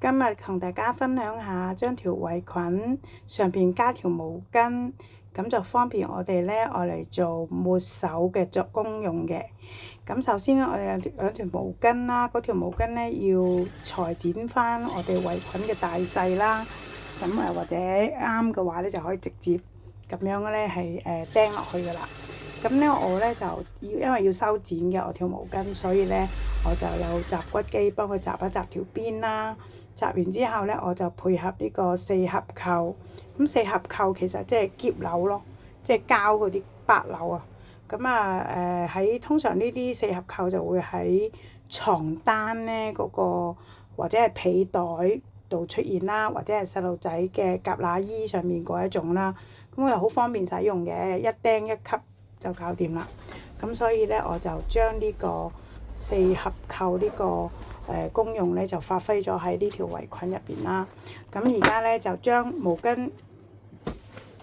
今日同大家分享下將條圍裙上邊加條毛巾，咁就方便我哋咧愛嚟做抹手嘅作功用嘅。咁首先咧，我哋有兩條毛巾啦，嗰條毛巾咧要裁剪翻我哋圍裙嘅大細啦。咁或者啱嘅話咧，就可以直接咁樣咧係釘落去噶啦。咁咧我咧就因為要修剪嘅我條毛巾，所以咧我就有集骨機幫佢集一集條邊啦。集完之後咧，我就配合呢個四合扣。咁四合扣其實即係夾紐咯，即係膠嗰啲八紐啊。咁啊喺通常呢啲四合扣就會喺床單咧嗰個或者係被袋度出現啦，或者係細路仔嘅夾乸衣上面嗰一種啦。咁又好方便使用嘅，一釘一級就搞掂啦。咁所以咧，我就將呢個四合扣呢個功用咧就發揮咗喺呢條圍裙入邊啦。咁而家咧就將毛巾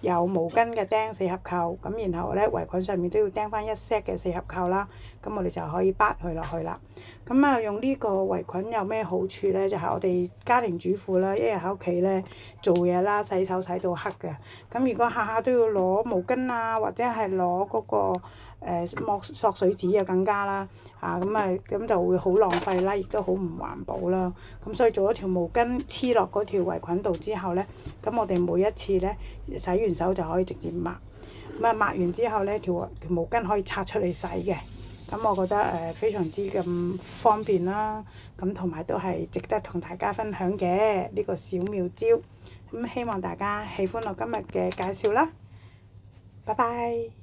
有毛巾嘅釘四合扣，咁然後咧圍裙上面都要釘翻一 set 嘅四合扣啦。咁我哋就可以bắt佢落去啦。咁啊，用呢個圍裙有咩好處咧？就係我哋家庭主婦啦，一日喺屋企咧做嘢啦，洗手洗到黑嘅。咁如果下下都要攞毛巾啊，或者係攞嗰個索水紙啊，更加啦嚇，咁就會好浪費啦，亦都好唔環保啦。咁所以做咗條毛巾黐落嗰條圍裙度之後咧，咁我哋每一次咧洗完手就可以直接抹。咁啊抹完之後咧，條毛巾可以拆出嚟洗嘅。咁我覺得非常之咁方便啦。咁同埋都係值得同大家分享嘅呢個小妙招。咁希望大家喜歡我今日嘅介紹啦。拜拜。